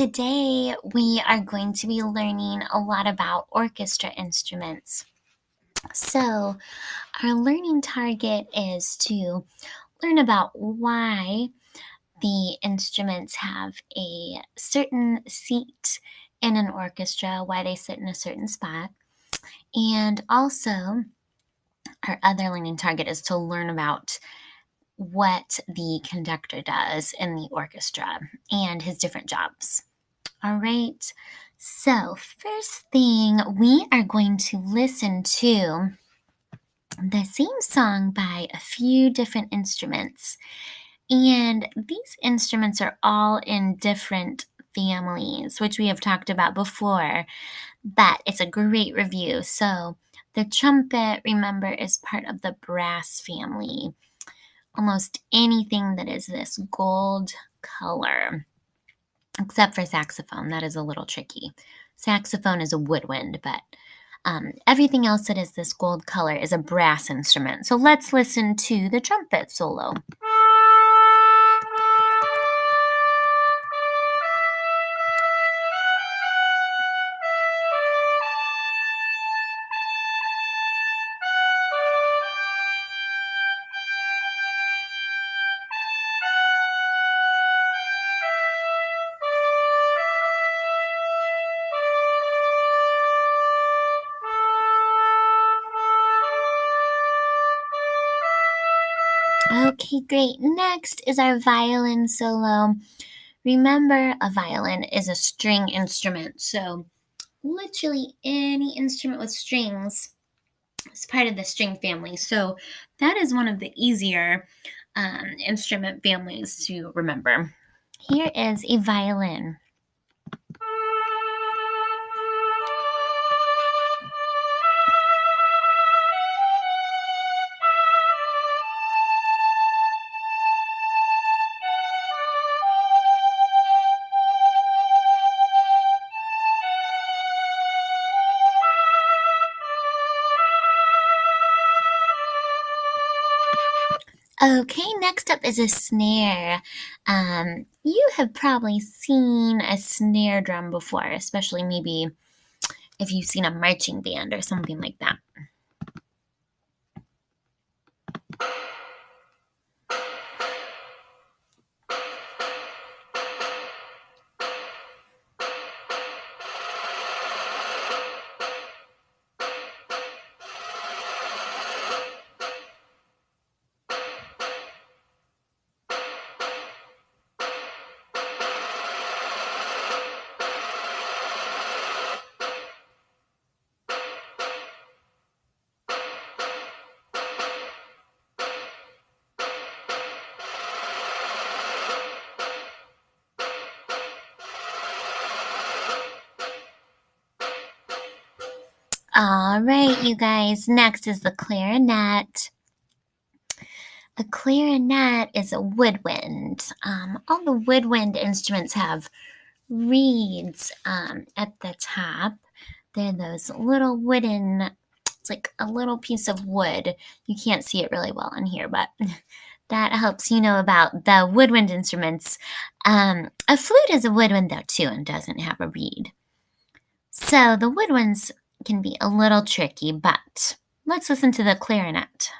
Today, we are going to be learning a lot about orchestra instruments. So, our learning target is to learn about why the instruments have a certain seat in an orchestra, why they sit in a certain spot, and also our other learning target is to learn about what the conductor does in the orchestra and his different jobs. All right, so first thing, we are going to listen to the same song by a few different instruments. And these instruments are all in different families, which we have talked about before, but it's a great review. So the trumpet, remember, is part of the brass family. Almost anything that is this gold color, except for saxophone. That is a little tricky. Saxophone is a woodwind, but everything else that is this gold color is a brass instrument. So let's listen to the trumpet solo. Okay, great. Next is our violin solo. Remember, a violin is a string instrument, so literally any instrument with strings is part of the string family. So that is one of the easier instrument families to remember. Here is a violin. Okay, next up is a snare. You have probably seen a snare drum before, especially maybe if you've seen a marching band or something like that. All right, you guys, next is the clarinet. A clarinet is a woodwind. All the woodwind instruments have reeds at the top. They're those little wooden, it's like a little piece of wood. You can't see it really well on here, but that helps you know about the woodwind instruments. A flute is a woodwind though too and doesn't have a reed. So the woodwinds can be a little tricky, but let's listen to the clarinet.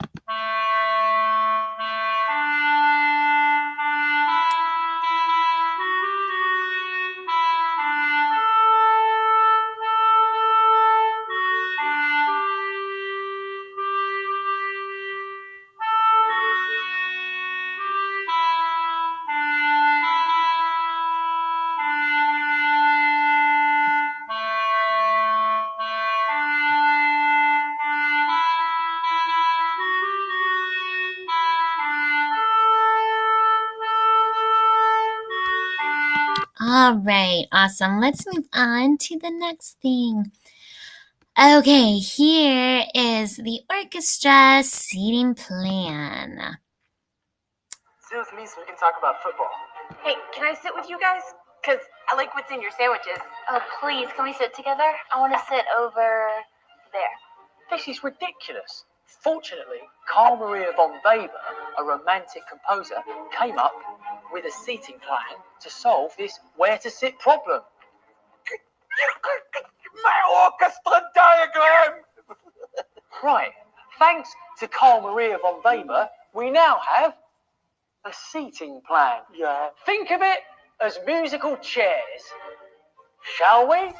All right, awesome. Let's move on to the next thing. Okay, here is the orchestra seating plan. Sit with me so we can talk about football. Hey, can I sit with you guys? Because I like what's in your sandwiches. Oh, please, can we sit together? I want to sit over there. This is ridiculous. Fortunately, Carl Maria von Weber, a romantic composer, came up with a seating plan to solve this where to sit problem. My orchestra diagram! Right, thanks to Carl Maria von Weber, we now have a seating plan. Yeah. Think of it as musical chairs. Shall we?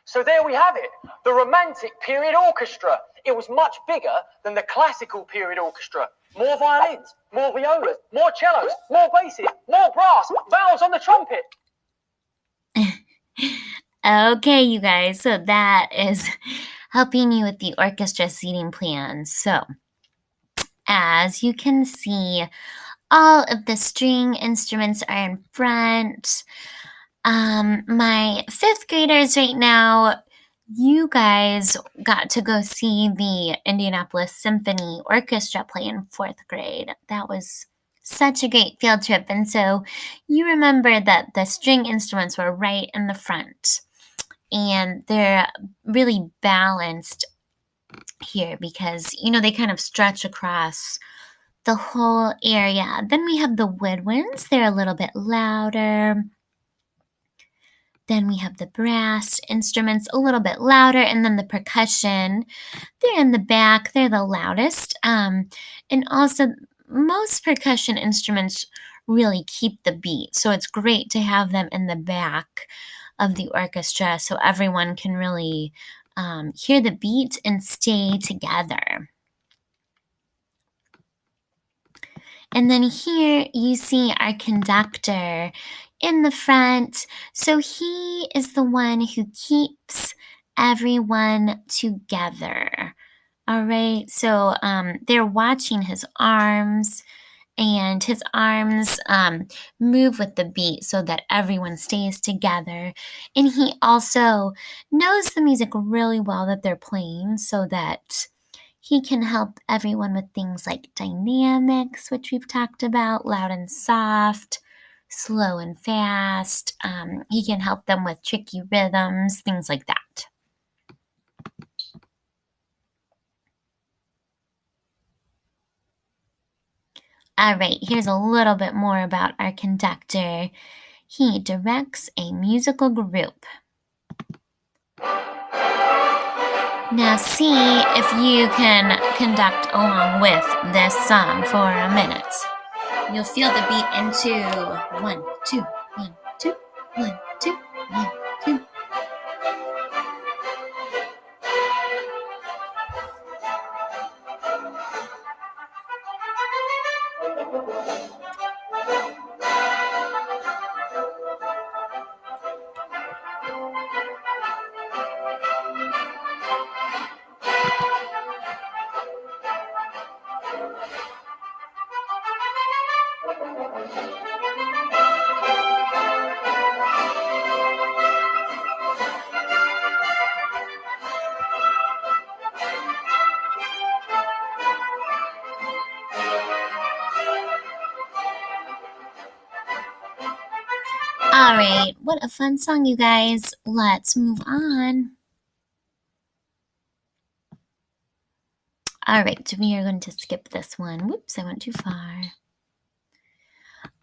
So there we have it, the Romantic period orchestra. It was much bigger than the Classical period orchestra. More violins, more violas, more cellos, more basses, more brass, valves on the trumpet. Okay, you guys, so that is helping you with the orchestra seating plan. So, as you can see, all of the string instruments are in front. My 5th graders right now, you guys got to go see the Indianapolis Symphony Orchestra play in 4th grade. That was such a great field trip. And so you remember that the string instruments were right in the front. And they're really balanced here because, they kind of stretch across the whole area. Then we have the woodwinds. They're a little bit louder. Then we have the brass instruments a little bit louder, and then the percussion, they're in the back, they're the loudest. And also, most percussion instruments really keep the beat, so it's great to have them in the back of the orchestra so everyone can really hear the beat and stay together. And then here you see our conductor in the front. So he is the one who keeps everyone together. All right, so they're watching his arms, and his arms move with the beat so that everyone stays together. And he also knows the music really well that they're playing so that he can help everyone with things like dynamics, which we've talked about, loud and soft, slow and fast. He can help them with tricky rhythms, things like that. All right, here's a little bit more about our conductor. He directs a musical group. Now see if you can conduct along with this song for a minute. You'll feel the beat into 1, 2, 1, 2, 1, 2, 1, 2. Alright, what a fun song, you guys. Let's move on. Alright, we are going to skip this one. Whoops, I went too far.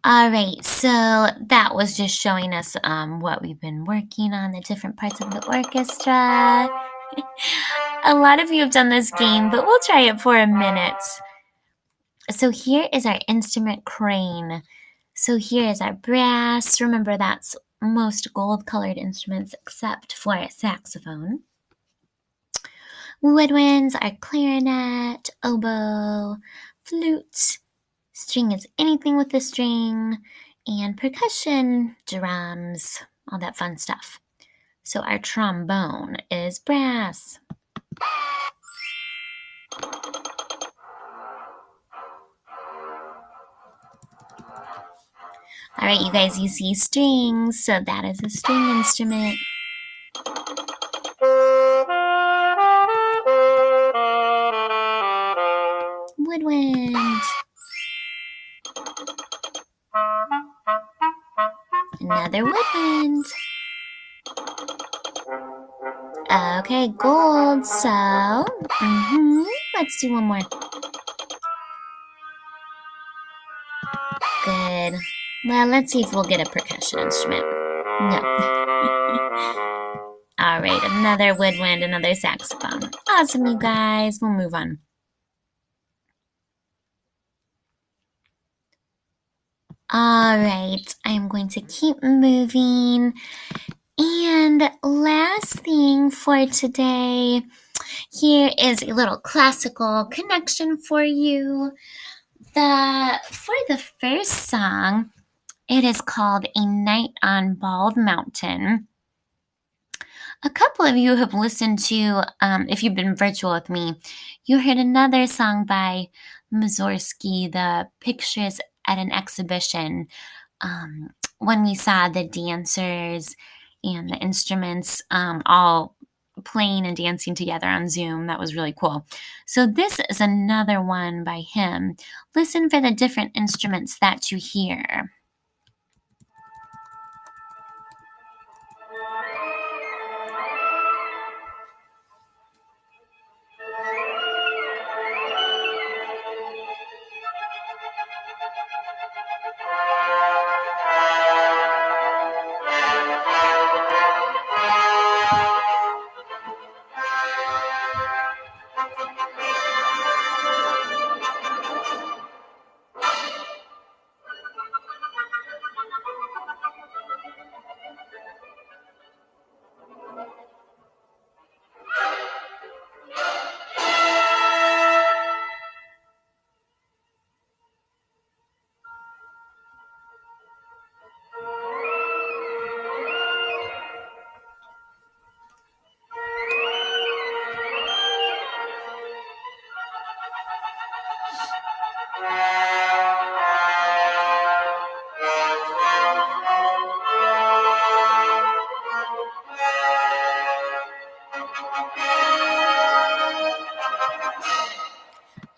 Alright, so that was just showing us what we've been working on, the different parts of the orchestra. A lot of you have done this game, but we'll try it for a minute. So here is our instrument crane. So here is our brass. Remember, that's most gold-colored instruments except for a saxophone. Woodwinds are clarinet, oboe, flute. String is anything with a string. And percussion, drums, all that fun stuff. So our trombone is brass. All right, you guys, you see strings, so that is a string instrument. Woodwind. Another woodwind. Okay, gold, so let's do one more. good. Well, let's see if we'll get a percussion instrument. No. All right, another woodwind, another saxophone. Awesome, you guys. We'll move on. All right, I'm going to keep moving. And last thing for today, here is a little classical connection for you. For the first song, it is called A Night on Bald Mountain. A couple of you have listened to, if you've been virtual with me, you heard another song by Mussorgsky, the Pictures at an Exhibition, when we saw the dancers and the instruments all playing and dancing together on Zoom. That was really cool. So this is another one by him. Listen for the different instruments that you hear.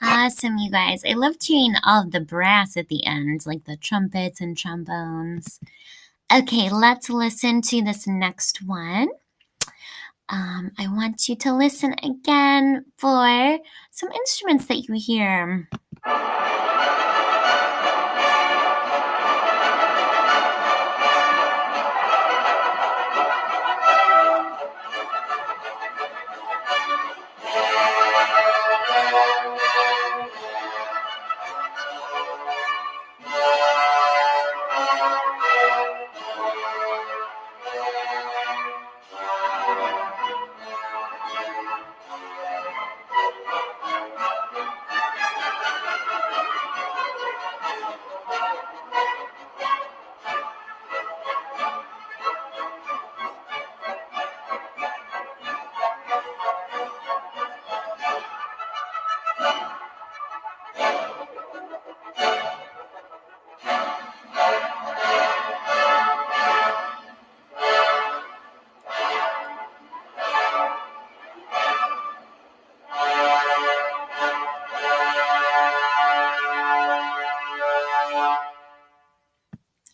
Awesome, you guys. I love hearing all of the brass at the end, like the trumpets and trombones. Okay, let's listen to this next one. I want you to listen again for some instruments that you hear.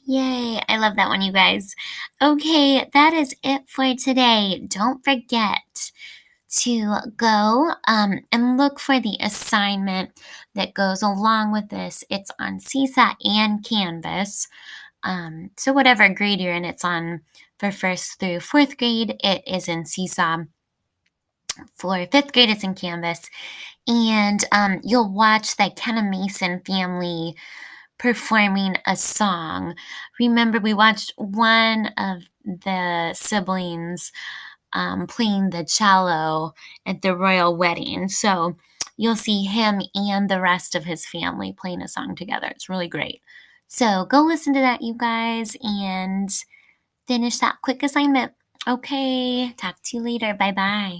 Yay, I love that one, you guys. Okay, that is it for today. Don't forget to go and look for the assignment that goes along with this. It's on Seesaw and Canvas. So whatever grade you're in, it's on for 1st through 4th grade. It is in Seesaw. For 5th grade, it's in Canvas. And you'll watch the Kenna Mason family performing a song. Remember, we watched one of the siblings playing the cello at the royal wedding. So you'll see him and the rest of his family playing a song together. It's really great. So go listen to that, you guys, and finish that quick assignment. Okay, talk to you later. Bye-bye.